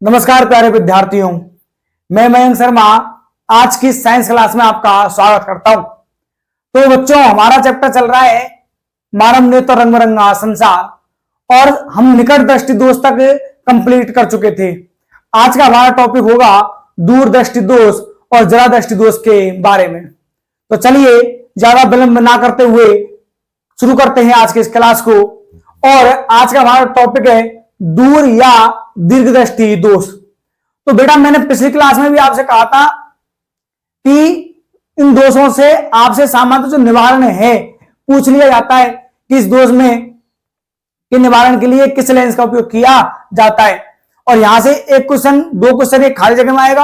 नमस्कार प्यारे विद्यार्थियों, मैं मयंक शर्मा आज की साइंस क्लास में आपका स्वागत करता हूं। तो बच्चों, हमारा चैप्टर चल रहा है मानव नेत्र रंग बिरंगा संसार और हम निकट दृष्टि दोष तक कंप्लीट कर चुके थे। आज का हमारा टॉपिक होगा दूर दृष्टि दोष और जरा दृष्टि दोष के बारे में। तो चलिए ज्यादा विलंब ना करते हुए शुरू करते हैं आज के इस क्लास को। और आज का हमारा टॉपिक है दूर या दीर्घ दृष्टि दोष। तो बेटा, मैंने पिछली क्लास में भी आपसे कहा था कि इन दोषों से आपसे सामान्य जो निवारण है पूछ लिया जाता है कि इस दोष में के निवारण के लिए किस लेंस का उपयोग किया जाता है। और यहां से एक क्वेश्चन, दो क्वेश्चन, एक खाली जगह में आएगा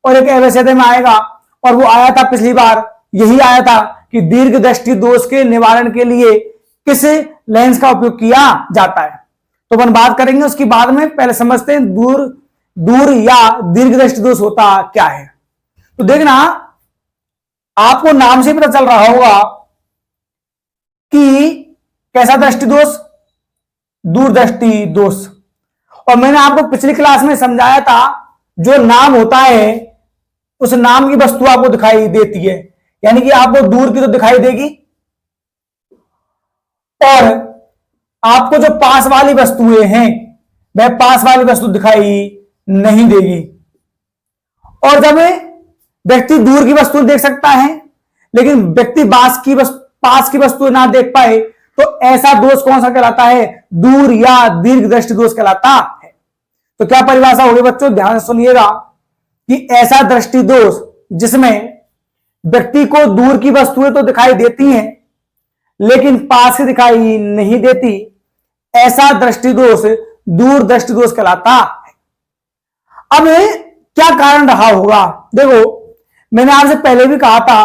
और एक अवैध में आएगा। और वो आया था पिछली बार, यही आया था कि दीर्घ दृष्टि दोष के निवारण के लिए किस लेंस का उपयोग किया जाता है। तो अपन बात करेंगे उसकी बाद में। पहले समझते हैं दूर या दीर्घ दृष्टि दोष होता क्या है। तो देखना, आपको नाम से पता चल रहा होगा कि कैसा दृष्टि दोष, दूरदृष्टि दोष। और मैंने आपको पिछली क्लास में समझाया था, जो नाम होता है उस नाम की वस्तु आपको दिखाई देती है, यानी कि आपको दूर की तो दिखाई देगी और आपको जो पास वाली वस्तुएं हैं वह पास वाली वस्तु दिखाई नहीं देगी। और जब व्यक्ति दूर की वस्तु देख सकता है लेकिन व्यक्ति पास की वस्तु ना देख पाए, तो ऐसा दोष कौन सा कहलाता है? दूर या दीर्घ दृष्टि दोष कहलाता है। तो क्या परिभाषा होगी बच्चों, ध्यान से सुनिएगा कि ऐसा दृष्टि दोष जिसमें व्यक्ति को दूर की वस्तुएं तो दिखाई देती हैं लेकिन पास की दिखाई नहीं देती, ऐसा दृष्टि दोष दूर दृष्टि दोष कहलाता है। अब क्या कारण रहा होगा? देखो, मैंने आपसे पहले भी कहा था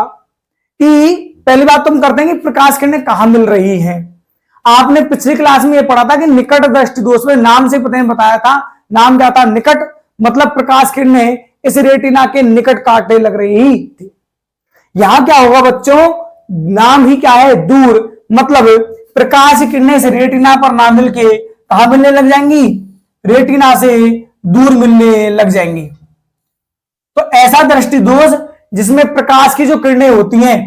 कि पहली बात तुम करते हैं कि प्रकाश किरणें कहां मिल रही हैं। आपने पिछली क्लास में यह पढ़ा था कि निकट दृष्टि दोष में नाम से बताया था। नाम क्या था? निकट, मतलब प्रकाश किरणें इस रेटिना के निकट काटने लग रही थी। यहां क्या होगा बच्चों? नाम ही क्या है? दूर, मतलब प्रकाश किरणें से रेटिना पर ना मिलके कहां मिलने लग जाएंगी? रेटिना से दूर मिलने लग जाएंगी। तो ऐसा दृष्टि दोष जिसमें प्रकाश की जो किरणें होती हैं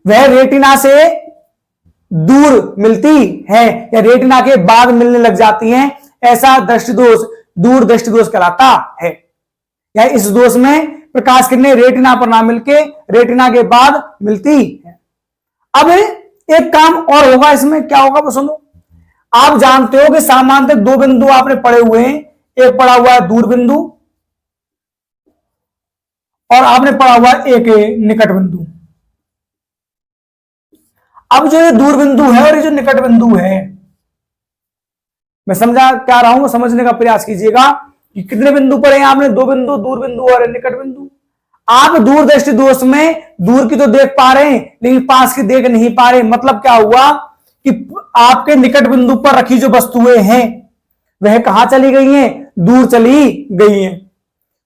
वह रेटिना से दूर मिलती है या रेटिना के बाद मिलने लग जाती हैं, ऐसा दृष्टि दोष दूर दृष्टि दोष कहलाता है। या इस दोष में प्रकाश किरणें रेटिना पर ना मिलके रेटिना के बाद मिलती है। अब एक काम और होगा इसमें, क्या होगा वो सुनो। आप जानते हो कि सामान्यतः दो बिंदु आपने पढ़े हुए हैं, एक पढ़ा हुआ है दूर बिंदु और आपने पढ़ा हुआ है एक निकट बिंदु। अब जो ये दूर बिंदु है और ये जो निकट बिंदु है, मैं समझा क्या रहा हूं, समझने का प्रयास कीजिएगा कि कितने बिंदु पढ़े हैं आपने? दो बिंदु, दूर बिंदु और निकट बिंदु। आप दूर दृष्टि दोष में दूर की तो देख पा रहे हैं लेकिन पास की देख नहीं पा रहे। मतलब क्या हुआ कि आपके निकट बिंदु पर रखी जो वस्तुएं हैं वह कहां चली गई हैं? दूर चली गई हैं।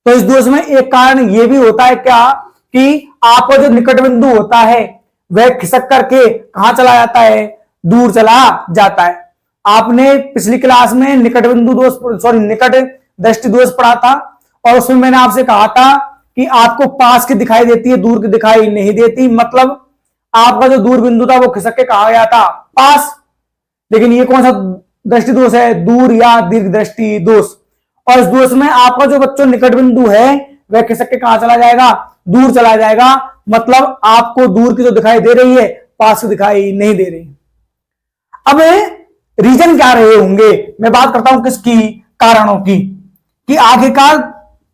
तो इस दोष में एक कारण यह भी होता है क्या कि आपका जो निकट बिंदु होता है वह खिसक करके कहां चला जाता है? दूर चला जाता है। आपने पिछली क्लास में निकट बिंदु दोष, निकट दृष्टि दोष पढ़ा था और उसमें मैंने आपसे कहा था कि आपको पास की दिखाई देती है, दूर की दिखाई नहीं देती। मतलब आपका जो दूर बिंदु था वो खिसक के कहा गया था पास। लेकिन ये कौन सा दृष्टि दोष है? दूर या दीर्घ दृष्टि दोष। और इस दोष में आपका जो बच्चों निकट बिंदु है वह खिसक के कहां चला जाएगा? दूर चला जाएगा। मतलब आपको दूर की तो दिखाई दे रही है, पास की दिखाई नहीं दे रही। अब रीजन क्या रहे होंगे? मैं बात करता हूं किसकी? कारणों की, कि आखिरकार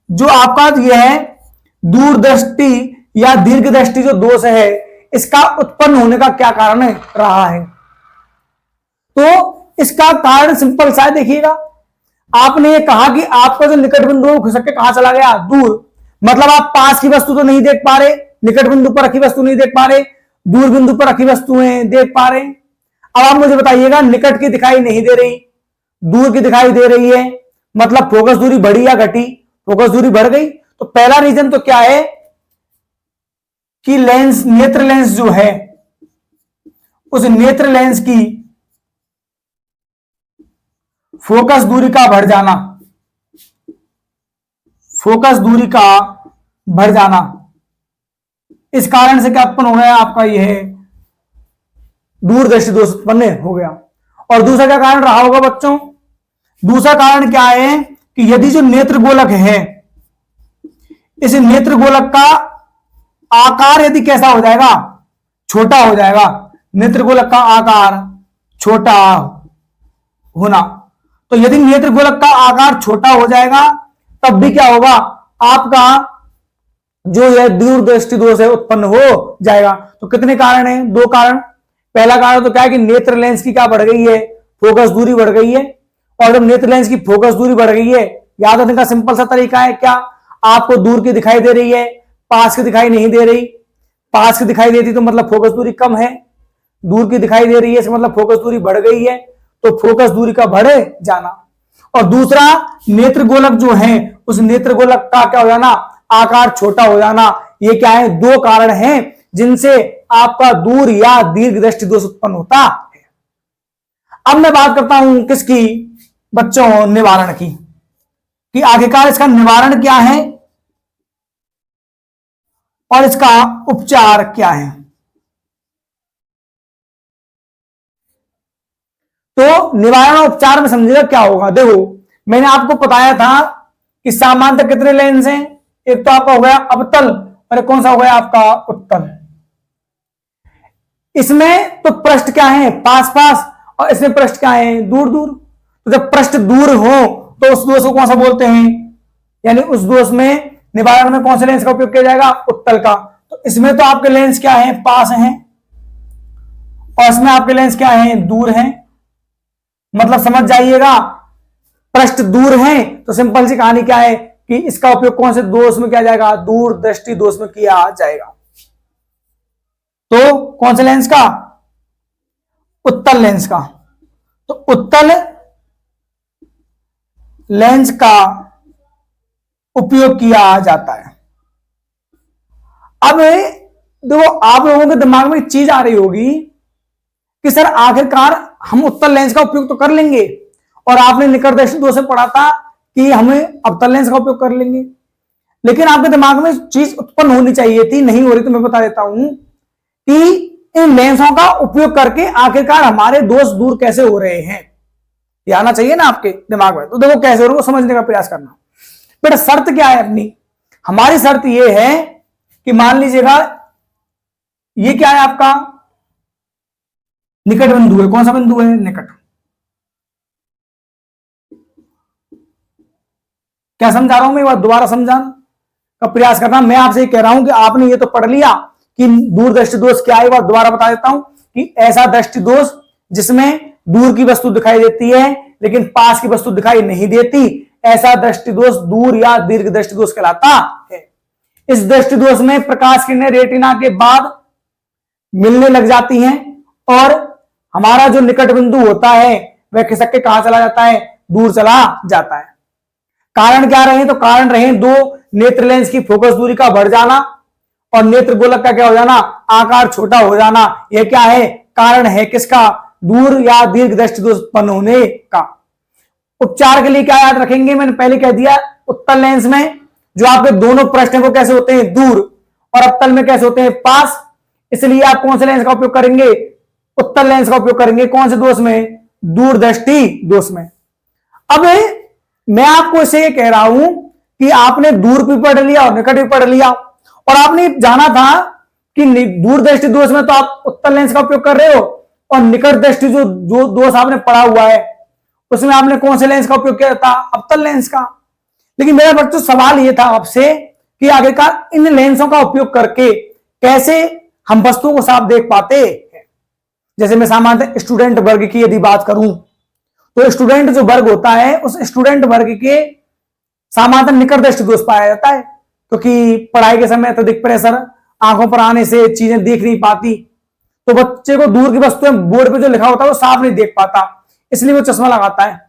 जो आपका यह है दूरदृष्टि या दीर्घ दृष्टि जो दोष है इसका उत्पन्न होने का क्या कारण रहा है। तो इसका कारण सिंपल सा है, देखिएगा। आपने ये कहा कि आपका जो निकट बिंदु है वो खिसक के कहां चला गया? दूर। मतलब आप पास की वस्तु तो नहीं देख पा रहे, निकट बिंदु पर रखी वस्तु नहीं देख पा रहे, दूर बिंदु पर रखी वस्तुएं देख पा रहे। अब आप मुझे बताइएगा, निकट की दिखाई नहीं दे रही, दूर की दिखाई दे रही है, मतलब फोकस दूरी बढ़ी या घटी? फोकस दूरी बढ़ गई। तो पहला रीजन तो क्या है कि लेंस, नेत्र लेंस जो है उस नेत्र लेंस की फोकस दूरी का बढ़ जाना। फोकस दूरी का बढ़ जाना। इस कारण से क्या उत्पन्न हो गया आपका, यह दूरदृष्टि दोष उत्पन्न हो गया। और दूसरा क्या कारण रहा होगा बच्चों, दूसरा कारण क्या है कि यदि जो नेत्र गोलक है, इस नेत्र गोलक का आकार यदि कैसा हो जाएगा, छोटा हो जाएगा, नेत्र गोलक का आकार छोटा होना, तो यदि नेत्र गोलक का आकार छोटा हो जाएगा तब भी क्या होगा, आपका जो यह दूरदृष्टि दोष है उत्पन्न हो जाएगा। तो कितने कारण हैं, दो कारण। पहला कारण तो क्या है कि नेत्र लेंस की क्या बढ़ गई है, फोकस दूरी बढ़ गई है। और जब नेत्र लेंस की फोकस दूरी बढ़ गई है, याद रखने का सिंपल सा तरीका है क्या, आपको दूर की दिखाई दे रही है, पास की दिखाई नहीं दे रही। पास की दिखाई देती तो मतलब फोकस दूरी कम है, दूर की दिखाई दे रही है इसका मतलब फोकस दूरी बढ़ गई है, तो फोकस दूरी का बढ़े जाना। और दूसरा, नेत्र गोलक जो है उस नेत्र गोलक का क्या हो जाना, आकार छोटा हो जाना। ये क्या है, दो कारण हैं जिनसे आपका दूर या दीर्घ दृष्टि दोष उत्पन्न होता है। अब मैं बात करता हूं किसकी बच्चों, निवारण की, कि आखिरकार इसका निवारण क्या है और इसका उपचार क्या है। तो निवारण और उपचार में समझिएगा क्या होगा। देखो मैंने आपको बताया था कि सामान्यतः कितने लेंस हैं, एक तो आपका हो गया अवतल और एक कौन सा हो गया आपका उत्तल। इसमें तो पृष्ठ क्या है, पास पास, और इसमें पृष्ठ क्या है, दूर दूर। तो जब पृष्ठ दूर हो तो उस दोष को कौन सा बोलते हैं, यानी उस दोष में निवारण में कौन से लेंस का उपयोग किया जाएगा, उत्तल का। तो इसमें तो आपके लेंस क्या है, पास हैं, और इसमें आपके लेंस क्या है, दूर हैं। मतलब समझ जाइएगा, पृष्ठ दूर है तो सिंपल सी कहानी क्या है कि इसका उपयोग कौन से दोष में किया जाएगा, दूर दृष्टि दोष में किया जाएगा। तो कौन से लेंस का, उत्तल लेंस का। तो उत्तल लेंस का उपयोग किया जाता है। अब देखो आप लोगों के दिमाग में एक चीज आ रही होगी कि सर आखिरकार हम उत्तल लेंस का उपयोग तो कर लेंगे, और आपने निकट दृष्टि दोष से पढ़ा था कि हमें अवतल लेंस का उपयोग कर लेंगे, लेकिन आपके दिमाग में चीज उत्पन्न होनी चाहिए थी, नहीं हो रही, तो मैं बता देता हूं कि इन लेंसों का उपयोग करके आखिरकार हमारे दोष दूर कैसे हो रहे हैं, ये आना चाहिए ना आपके दिमाग में। तो देखो कैसे हो रहे हो समझने का प्रयास करना। बेटा शर्त क्या है अपनी, हमारी शर्त यह है कि मान लीजिएगा ये क्या है आपका निकट बिंदु है, कौन सा बिंदु है, निकट। क्या समझा रहा हूं मैं, एक बार दोबारा समझाने का प्रयास करना। मैं आपसे कह रहा हूं कि आपने ये तो पढ़ लिया कि दूर दृष्टि दोष क्या है, एक बार दोबारा बता देता हूं कि ऐसा दृष्टि दोष जिसमें दूर की वस्तु दिखाई देती है लेकिन पास की वस्तु दिखाई नहीं देती, ऐसा दृष्टि दोष दूर या दीर्घ दृष्टि दोष कहलाता है। इस दृष्टि दोष में प्रकाश किरणें रेटिना के बाद मिलने लग जाती हैं और हमारा जो निकट बिंदु होता है वह खिसक के कहां चला जाता है, दूर चला जाता है। कारण क्या रहे, तो कारण रहे दो नेत्र लेंस की फोकस दूरी का बढ़ जाना और नेत्र गोलक का क्या हो जाना, आकार छोटा हो जाना। यह क्या है, कारण है किसका, दूर या दीर्घ दृष्टि दोष उत्पन्न होने का। उपचार के लिए क्या याद रखेंगे, मैंने पहले कह दिया, उत्तल लेंस में जो आपके दोनों पृष्ठ हैं वो कैसे होते हैं, दूर, और अवतल में कैसे होते हैं, पास। इसलिए आप कौन से लेंस का उपयोग करेंगे, उत्तल लेंस का उपयोग करेंगे। कौन से दोष में, दूरदृष्टि दोष में। अब मैं आपको इसे कह रहा हूं कि आपने दूर भी पढ़ लिया और निकट भी पढ़ लिया, और आपने जाना था कि दूरदृष्टि दोष में तो आप उत्तल लेंस का उपयोग कर रहे हो, और निकट दृष्टि जो दोष आपने पढ़ा हुआ है उसमें आपने कौन से लेंस का उपयोग किया था, अवतल लेंस का। लेकिन मेरा बच्चों सवाल यह था आपसे कि आखिरकार इन लेंसों का उपयोग करके कैसे हम वस्तुओं को साफ देख पाते हैं। जैसे मैं सामान्यतः स्टूडेंट वर्ग की यदि बात करूं तो स्टूडेंट जो वर्ग होता है उस स्टूडेंट वर्ग के सामान्यतः निकट दृष्टि दोष पाया जाता है, क्योंकि पढ़ाई के समय अत्यधिक प्रेशर आंखों पर आने से चीजें देख नहीं पाती, तो बच्चे को दूर की वस्तुएं बोर्ड पे जो लिखा होता है वो साफ नहीं देख पाता, इसलिए वो चश्मा लगाता है।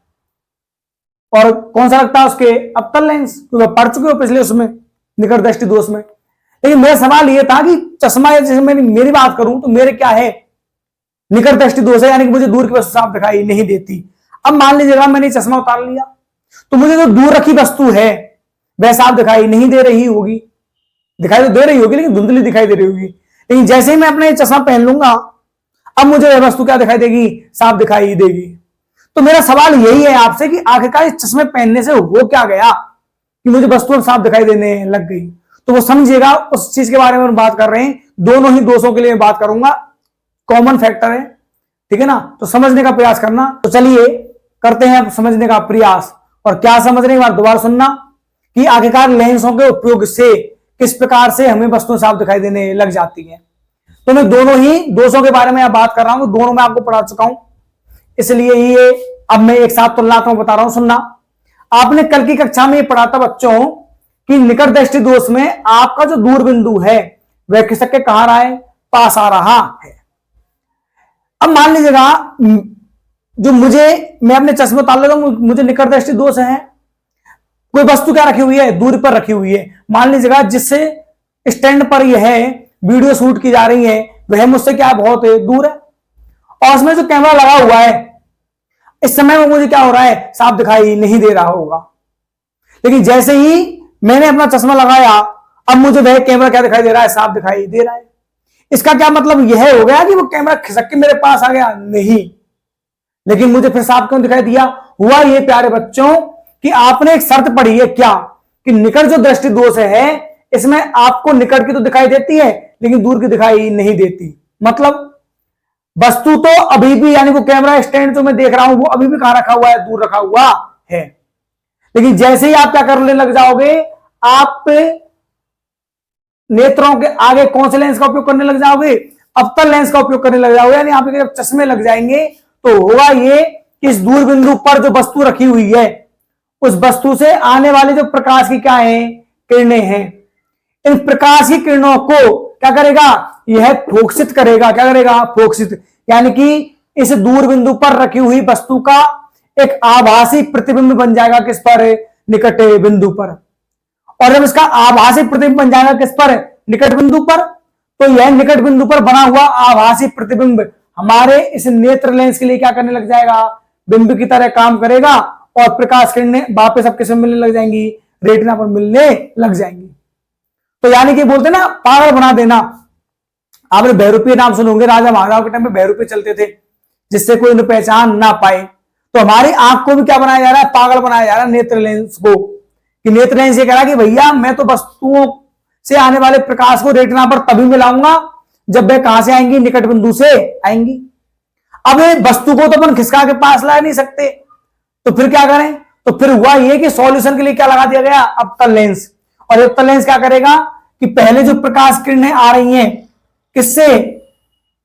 और कौन सा लगता है उसके, अवतल लेंस, क्योंकि पढ़ चुके हो पिछले उसमें निकट दृष्टि दोष में। लेकिन मेरा सवाल यह था कि चश्मा, जैसे मेरी बात करूं तो मेरे क्या है, निकट दृष्टि दोष है, यानी कि मुझे दूर की वस्तु साफ दिखाई नहीं देती। अब मान लीजिएगा मैंने चश्मा उतार लिया तो मुझे जो दूर रखी वस्तु है वह साफ दिखाई नहीं दे रही होगी, दिखाई तो दे रही होगी लेकिन धुंधली दिखाई दे रही होगी। लेकिन जैसे ही मैं अपना ये चश्मा पहन लूंगा, अब मुझे वह वस्तु क्या दिखाई देगी, साफ दिखाई देगी। तो मेरा सवाल यही है आपसे कि आखिरकार इस चश्मे पहनने से हो क्या गया कि मुझे वस्तु साफ दिखाई देने लग गई। तो वो समझिएगा, उस चीज के बारे में हम बात कर रहे हैं। दोनों ही दोषों के लिए बात करूंगा, कॉमन फैक्टर है, ठीक है ना। तो समझने का प्रयास करना। तो चलिए करते हैं अब समझने का प्रयास। और क्या समझने के बाद दोबारा सुनना कि आखिरकार लेंसों के उपयोग से किस प्रकार से हमें वस्तुएं साफ दिखाई देने लग जाती हैं। तो मैं दोनों ही दोषों के बारे में बात कर रहा हूं, दोनों में आपको पढ़ा चुका हूं, इसलिए ये अब मैं एक साथ तुलनात्मक बता रहा हूं। सुनना, आपने कल की कक्षा में ये पढ़ा था बच्चों कि निकट दृष्टि दोष में आपका जो दूर बिंदु है वह खिसक के कहां रहा है, पास आ रहा है। अब मान लीजिएगा जो मैं अपने चश्मे उतार लेता हूं, मुझे निकट दृष्टि दोष है, कोई वस्तु क्या रखी हुई है, दूरी पर रखी हुई है। मान लीजिएगा जिससे स्टैंड पर यह है वीडियो शूट की जा रही है, वह मुझसे क्या बहुत है, दूर है। और उसमें जो कैमरा लगा हुआ है इस समय में मुझे क्या हो रहा है, साफ दिखाई नहीं दे रहा होगा। लेकिन जैसे ही मैंने अपना चश्मा लगाया, अब मुझे वह कैमरा क्या दिखाई दे रहा है, साफ दिखाई दे रहा है। इसका क्या मतलब यह हो गया कि वो कैमरा खिसक के मेरे पास आ गया, नहीं। लेकिन मुझे फिर साफ क्यों दिखाई दिया? हुआ ये प्यारे बच्चों कि आपने एक शर्त पढ़ी है, क्या कि निकट जो दृष्टि दोष है इसमें आपको निकट की तो दिखाई देती है लेकिन दूर की दिखाई नहीं देती। मतलब वस्तु तो अभी भी, यानी वो कैमरा स्टैंड जो मैं देख रहा हूं वो अभी भी कहां रखा हुआ है, दूर रखा हुआ है। लेकिन जैसे ही आप क्या करने लग जाओगे, आप नेत्रों के आगे कौन से लेंस का उपयोग करने लग जाओगे, अवतल लेंस का उपयोग करने लग जाओगे। यानी आपके जब चश्मे लग जाएंगे तो होगा ये कि इस दूर बिंदु पर जो वस्तु रखी हुई है उस वस्तु से आने वाले जो प्रकाश की क्या है, किरणें हैं, इन प्रकाश की किरणों को क्या करेगा, यह फोकसित करेगा। क्या करेगा, फोकसित, यानी कि इस दूर बिंदु पर रखी हुई वस्तु का एक आभासी प्रतिबिंब बन जाएगा, किस पर, निकट बिंदु पर। और जब इसका आभासी प्रतिबिंब बन जाएगा किस पर, निकट बिंदु पर, तो यह निकट बिंदु पर बना हुआ आभासी प्रतिबिंब हमारे इस नेत्र लेंस के लिए क्या करने लग जाएगा, बिंब की तरह काम करेगा। और प्रकाश किरणें वापस अब किसमें मिलने लग जाएंगी, रेटिना पर मिलने लग जाएंगी। तो यानी कि बोलते ना पागल बना देना। आपने बहरूपीय नाम सुने होंगे, राजा महाराजाओं के टाइम में बहरूपीय चलते थे जिससे कोई उन्हें पहचान ना पाए। तो हमारी आंख को भी क्या बनाया जा रहा है, पागल बनाया जा रहा है, नेत्र लेंस को। कि नेत्र लेंस ये कह रहा है कि भैया मैं तो वस्तुओं से आने वाले प्रकाश को रेटिना पर तभी मिलाऊंगा जब वह कहां से आएंगी, निकट बिंदु से आएंगी। अब वस्तु को तो अपन खिसका के पास ला नहीं सकते, तो फिर क्या करें? तो फिर हुआ ये कि सॉल्यूशन के लिए क्या लगा दिया गया, अवतल लेंस। और अवतल लेंस क्या करेगा कि पहले जो प्रकाश किरणें आ रही हैं किससे,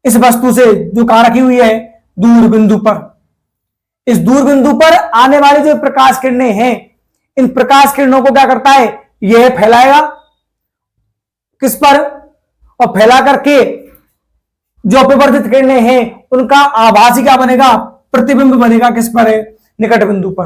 इस वस्तु से जो कहां रखी हुई है, दूर बिंदु पर। इस दूर बिंदु पर आने वाली जो प्रकाश किरणें हैं, इन प्रकाश किरणों को क्या करता है, यह फैलाएगा किस पर, और फैला करके जो अपवर्तित किरणें हैं उनका आभासी क्या बनेगा, प्रतिबिंब बनेगा किस पर, निकट बिंदु पर।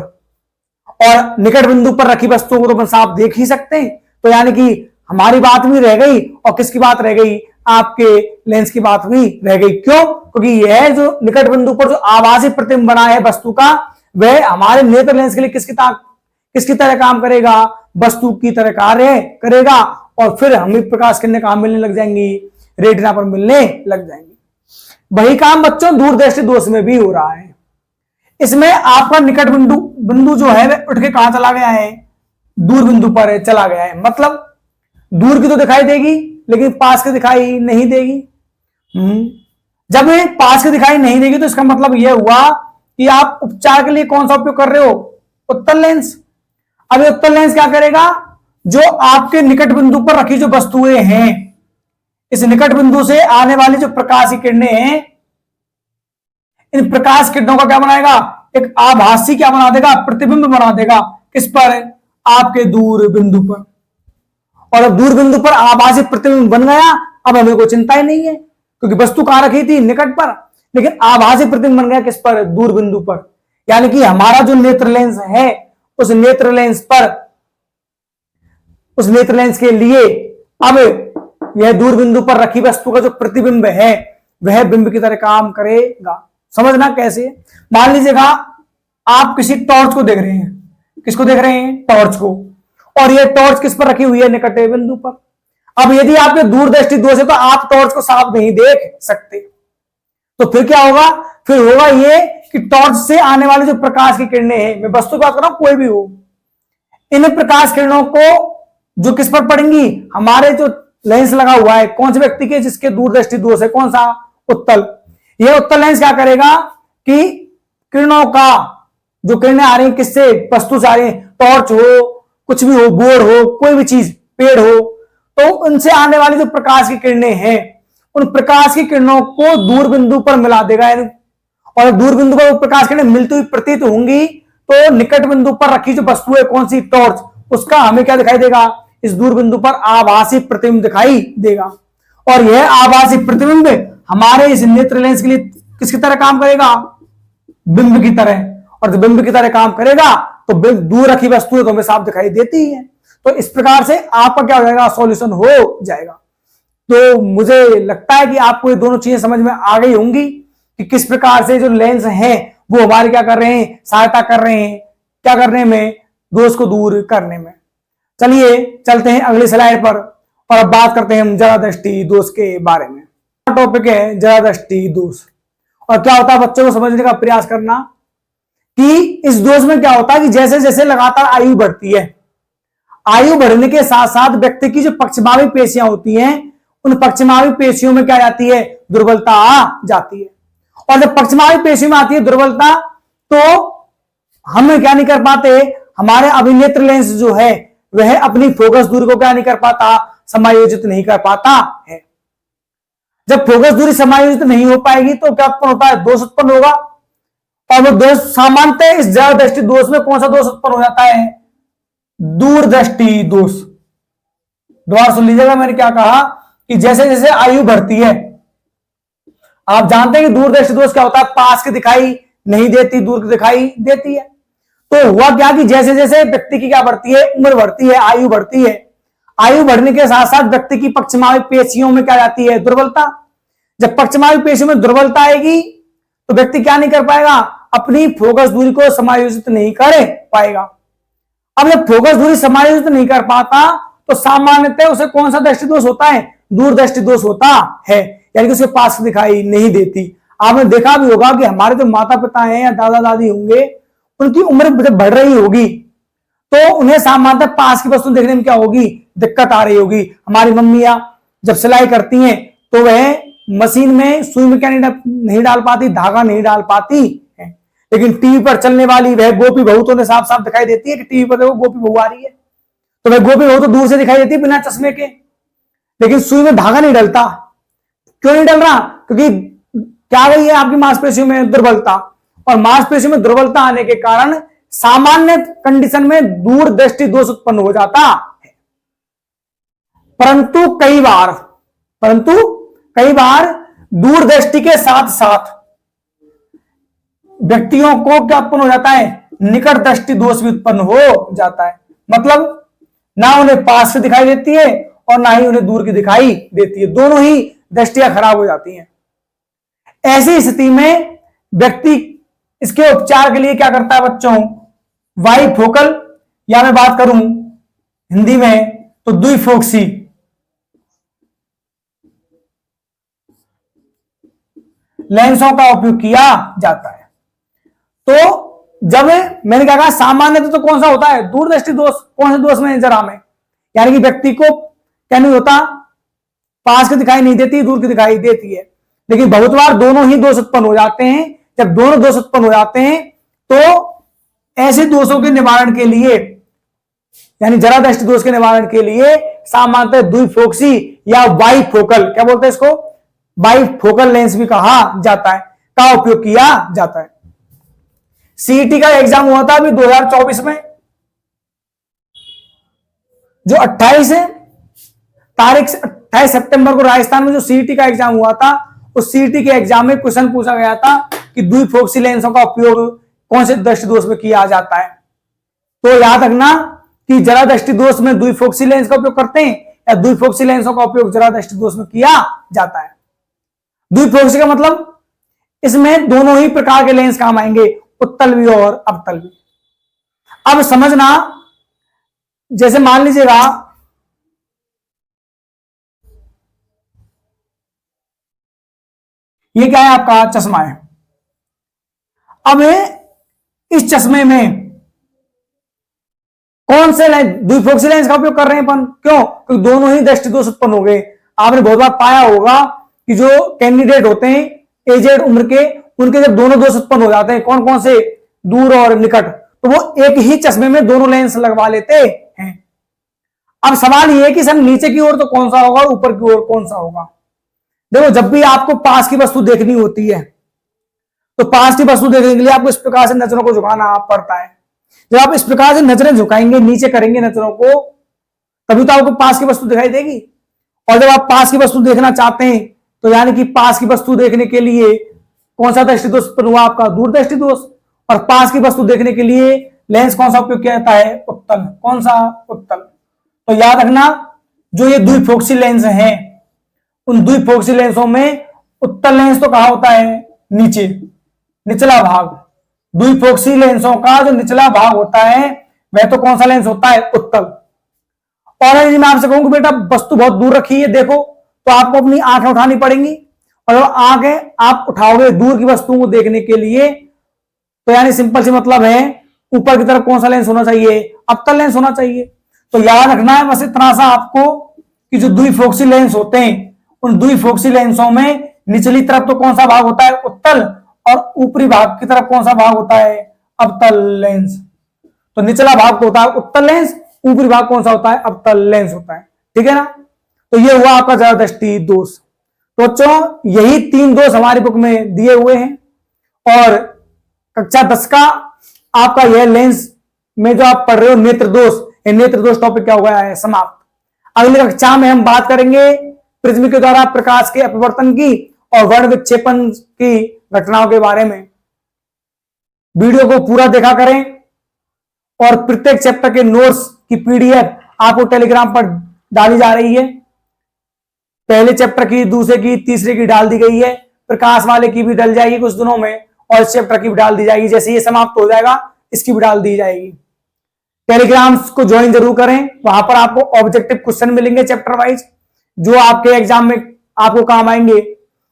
और निकट बिंदु पर रखी वस्तुओं को तो अपन साफ देख ही सकते हैं। तो यानी कि हमारी बात भी रह गई, और किसकी बात रह गई, आपके लेंस की बात भी रह गई। क्यों? क्योंकि यह जो निकट बिंदु पर जो आभासी प्रतिबिंब बना है वस्तु का, वह हमारे नेत्र लेंस के लिए किसकी तरह काम करेगा, वस्तु की तरह कार्य करेगा। और फिर हमें प्रकाश किरणें कहां मिलने लग जाएंगी, रेटिना पर मिलने लग जाएंगी। वही काम बच्चों दूरदृष्टि दोष में भी हो रहा है। इसमें आपका निकट बिंदु जो है वह उठ के कहां चला गया है, दूर बिंदु पर चला गया है। मतलब दूर की तो दिखाई देगी लेकिन पास की दिखाई नहीं देगी। जब पास की दिखाई नहीं देगी तो इसका मतलब यह हुआ कि आप उपचार के लिए कौन सा उपयोग कर रहे हो, उत्तल लेंस। अब उत्तल लेंस क्या करेगा, जो आपके निकट बिंदु पर रखी जो वस्तुएं हैं, इस निकट बिंदु से आने वाली जो प्रकाश की किरणें हैं, इन प्रकाश किरणों का क्या बनाएगा, एक आभासी क्या बना देगा, प्रतिबिंब बना देगा किस पर, आपके दूर बिंदु पर। और अब दूर बिंदु पर आभासी प्रतिबिंब बन गया, अब हमें कोई चिंता ही नहीं है क्योंकि वस्तु कहां रखी थी, निकट पर, लेकिन आभासी प्रतिबिंब बन गया किस पर, दूर बिंदु पर। यानी कि हमारा जो नेत्र लेंस है उस नेत्र लेंस के लिए अब यह दूर बिंदु पर रखी वस्तु का जो प्रतिबिंब है वह बिंब की तरह काम करेगा। समझना कैसे? मान लीजिएगा आप किसी टॉर्च को देख रहे हैं, किसको देख रहे हैं, टॉर्च को, और ये टॉर्च किस पर रखी हुई है? निकट बिंदु पर। अब यदि आपके दूरदृष्टि दोष है तो आप टॉर्च को साफ नहीं देख सकते, तो फिर क्या होगा? फिर होगा ये कि टॉर्च से आने वाली जो प्रकाश की किरणें हैं, मैं वस्तु की बात कर रहा हूं, कोई भी हो, इन प्रकाश किरणों को जो किस पर पड़ेंगी? हमारे जो लेंस लगा हुआ है, कौन से व्यक्ति के जिसके दूरदृष्टि दोष है, कौन सा? उत्तल। यह उत्तल लेंस क्या करेगा कि किरणों का जो किरणें आ रही हैं, किससे? वस्तु से आ रही हैं, टॉर्च हो, कुछ भी हो, बोर्ड हो, कोई भी चीज, पेड़ हो, तो उनसे आने वाली जो प्रकाश की किरणें हैं, उन प्रकाश की किरणों को दूर बिंदु पर मिला देगा। और दूर बिंदु पर वो प्रकाश किरणें मिलती हुई प्रतीत होंगी, तो निकट बिंदु पर रखी जो वस्तु है, कौन सी? टॉर्च, उसका हमें क्या दिखाई देगा? इस दूर बिंदु पर आभासी प्रतिबिंब दिखाई देगा। और यह आभासी प्रतिबिंब हमारे इस नेत्र लेंस के लिए किसकी तरह काम करेगा? बिंब की तरह। और जब बिंब की तरह काम करेगा तो दूर रखी वस्तु है तो हमें साफ दिखाई देती है। तो इस प्रकार से आपका क्या हो जाएगा? सॉल्यूशन हो जाएगा। तो मुझे लगता है कि आपको ये दोनों चीजें समझ में आ गई होंगी कि किस प्रकार से जो लेंस हैं वो हमारे क्या कर रहे हैं? सहायता कर रहे हैं, क्या करने में? दोष को दूर करने में। चलिए चलते हैं अगली स्लाइड पर और अब बात करते हैं हम जरा दृष्टि दोष के बारे में। टॉपिक है जरा दृष्टि दोष। और क्या होता है, बच्चों को समझने का प्रयास करना कि इस दोष में क्या होता है कि जैसे जैसे लगातार आयु बढ़ती है, आयु बढ़ने के साथ साथ व्यक्ति की जो पक्षमावी पेशियां होती हैं, उन पक्षमावी पेशियों में क्या जाती है? दुर्बलता आ जाती है। और जब पक्षमावी पेशियों में आती है दुर्बलता, तो हम क्या नहीं कर पाते? हमारे अभिनेत्र लेंस जो है वह अपनी फोकस दूरी को क्या नहीं कर पाता? समायोजित नहीं कर पाता है। जब फोकस दूरी समायोजित नहीं हो पाएगी तो क्या उत्पन्न होता है? दोष उत्पन्न होगा। और वो दोष सामान्यतः इस जरा दृष्टि दोष में कौन सा दोष उत्पन्न हो जाता है? दूरदृष्टि दोष। दोबारा सुन लीजिएगा, मैंने क्या कहा कि जैसे जैसे आयु बढ़ती है, आप जानते हैं कि दूरदृष्टि दोष क्या होता है? पास की दिखाई नहीं देती, दूर की दिखाई देती है। तो हुआ क्या कि जैसे जैसे व्यक्ति की क्या बढ़ती है? उम्र बढ़ती है, आयु बढ़ती है। आयु बढ़ने के साथ साथ व्यक्ति की पक्षमावी पेशियों में क्या जाती है? दुर्बलता। जब पक्षमावी पेशियों में दुर्बलता आएगी तो व्यक्ति क्या नहीं कर पाएगा? अपनी फोकस दूरी को समायोजित नहीं कर पाएगा। अब जब फोकस दूरी समायोजित नहीं कर पाता तो सामान्यतः उसे कौन सा दृष्टि दोष होता है? दूरदृष्टि दोष होता है, यानी कि उसे पास दिखाई नहीं देती। आपने देखा भी होगा कि हमारे जो माता पिता हैं या दादा दादी होंगे, उनकी उम्र जब बढ़ रही होगी तो उन्हें सामान्यतः पास की वस्तु देखने में क्या होगी? दिक्कत आ रही होगी। हमारी मम्मियां जब सिलाई करती हैं तो वह मशीन में सुई में क्या नहीं डाल पाती? धागा नहीं डाल पाती है। लेकिन टीवी पर चलने वाली वह गोपी बहू तो उन्हें साफ साफ दिखाई देती है कि टीवी पर देखो गोपी बहू आ रही है, तो वह गोपी बहू तो दूर से दिखाई देती है बिना चश्मे के। लेकिन सुई में धागा नहीं डलता। क्यों नहीं डल रहा? क्योंकि क्या गई है आपकी मांसपेशियों में? दुर्बलता। और मांसपेशियों में दुर्बलता आने के कारण सामान्य कंडीशन में दूरदृष्टि दोष उत्पन्न हो जाता है। परंतु कई बार दूरदृष्टि के साथ साथ व्यक्तियों को क्या उत्पन्न हो जाता है? निकट दृष्टि दोष भी उत्पन्न हो जाता है। मतलब ना उन्हें पास से दिखाई देती है और ना ही उन्हें दूर की दिखाई देती है, दोनों ही दृष्टियां खराब हो जाती हैं। ऐसी स्थिति में व्यक्ति इसके उपचार के लिए क्या करता है बच्चों? बाइफोकल, या मैं बात करूं हिंदी में तो द्विफोक्सी लेंसों का उपयोग किया जाता है। तो जब मैंने क्या कहा, सामान्य तो कौन सा होता है? दूरदृष्टि दोष। कौन से दोष में? जरा में, यानी कि व्यक्ति को क्या नहीं होता? पास की दिखाई नहीं देती, दूर की दिखाई देती है। लेकिन बहुत बार दोनों ही दोष उत्पन्न हो जाते हैं। जब दोनों दोष उत्पन्न हो जाते हैं तो ऐसे दोषों के निवारण के लिए, यानी जरा दृष्टि दोष के निवारण के लिए सामान्यतः द्विफोक्सी या बाइफोकल, क्या बोलते हैं इसको? बाइफोकल लेंस भी कहा जाता है, का उपयोग किया जाता है। सीईटी का एग्जाम हुआ था अभी 2024 में, जो 28 सितंबर को राजस्थान में जो सीईटी का एग्जाम हुआ था, उस सीईटी के एग्जाम में क्वेश्चन पूछा गया था कि द्विफोक्सी लेंसों का उपयोग कौन से दृष्टि दोष में किया जाता है। तो याद रखना कि जरा दृष्टि दोष में द्विफोक्सी लेंस का उपयोग करते हैं या द्विफोक्सी लेंसों का उपयोग जरा दृष्टि दोष में किया जाता है। द्विफोक्सी का मतलब इसमें दोनों ही प्रकार के लेंस काम आएंगे, उत्तल भी और अवतल भी। अब समझना, जैसे मान लीजिएगा ये क्या है, आपका चश्मा है। अब इस चश्मे में कौन से लेंस, द्विफोक्सी लेंस का उपयोग कर रहे हैं अपन, क्यों? क्योंकि दोनों ही दृष्टि दोष उत्पन्न हो गए। आपने बहुत बार पाया होगा कि जो कैंडिडेट होते हैं एजेड उम्र के, उनके जब दोनों दोष उत्पन्न हो जाते हैं, कौन कौन से, दूर और निकट, तो वो एक ही चश्मे में दोनों लेंस लगवा लेते हैं। अब सवाल ये है कि सर नीचे की ओर तो कौन सा होगा और ऊपर की ओर कौन सा होगा। देखो, जब भी आपको पास की वस्तु देखनी होती है तो पास की वस्तु देखने के लिए आपको इस प्रकार से नजरों को झुकाना पड़ता है। जब आप इस प्रकार से नजरें झुकाएंगे, नीचे करेंगे नजरों को, तभी तो आपको पास की वस्तु दिखाई देगी। और जब आप पास की वस्तु देखना चाहते हैं तो यानी कि पास की वस्तु देखने के लिए कौन सा दृष्टि दोष उत्पन्न हुआ, आपका दूर दृष्टि दोष। और पास की वस्तु देखने के लिए लेंस कौन सा उपयोग किया जाता है, उत्तल। कौन सा, उत्तल। तो याद रखना, जो ये द्विफोक्सी लेंस हैं, उन द्विफोक्सी लेंसों में उत्तल लेंस तो कहां होता है, नीचे, निचला भाग। द्विफोक्सी लेंसों का जो निचला भाग होता है वह तो कौन सा लेंस होता है, उत्तल। और यदि मैं आपसे कहूं कि बेटा वस्तु बहुत दूर रखी है देखो, तो आपको अपनी आंखें उठानी पड़ेंगी, और जब आंखें आप उठाओगे दूर की वस्तुओं को देखने के लिए, तो यानी सिंपल सी मतलब है ऊपर की तरफ कौन सा लेंस होना चाहिए, अवतल लेंस होना चाहिए। तो याद रखना है बस इतना सा आपको कि जो द्विफोक्सी लेंस होते हैं, उन द्विफोक्सी लेंसों में निचली तरफ तो कौन सा भाग होता है, उत्तल, और ऊपरी भाग की तरफ कौन सा भाग होता है, अवतल लेंस। तो निचला भाग तो होता है उत्तल लेंस, ऊपरी भाग कौन सा होता है, अवतल लेंस होता है। ठीक है ना। तो ये हुआ आपका ज्यादा दृष्टि दोष। तो बच्चों यही 3 दोष हमारी बुक में दिए हुए हैं, और कक्षा 10 का आपका यह लेंस में जो आप पढ़ रहे हो नेत्र दोष, ये नेत्र दोष टॉपिक क्या हो गया है, समाप्त। अगली कक्षा में हम बात करेंगे प्रिज्म के द्वारा प्रकाश के अपवर्तन की और वर्ण विक्षेपण की घटनाओं के बारे में। वीडियो को पूरा देखा करें, और प्रत्येक चैप्टर के नोट्स की पीडीएफ आपको टेलीग्राम पर डाली जा रही है। पहले चैप्टर की, दूसरे की, तीसरे की डाल दी गई है, प्रकाश वाले की भी डल जाएगी कुछ दिनों में, और इस चैप्टर की भी डाल दी जाएगी। जैसे ये समाप्त हो जाएगा इसकी भी डाल दी जाएगी। टेलीग्राम को ज्वाइन जरूर करें, वहां पर आपको ऑब्जेक्टिव क्वेश्चन मिलेंगे चैप्टर वाइज, जो आपके एग्जाम में आपको काम आएंगे।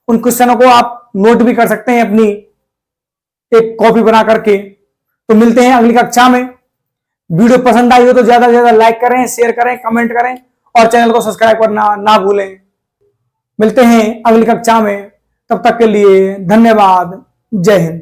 उन क्वेश्चनों को आप नोट भी कर सकते हैं अपनी एक कॉपी बना करके। तो मिलते हैं अगली कक्षा में। वीडियो पसंद आई हो तो ज्यादा से ज्यादा लाइक करें, शेयर करें, कमेंट करें, और चैनल को सब्सक्राइब करना ना भूलें। मिलते हैं अगली कक्षा में, तब तक के लिए धन्यवाद। जय हिंद।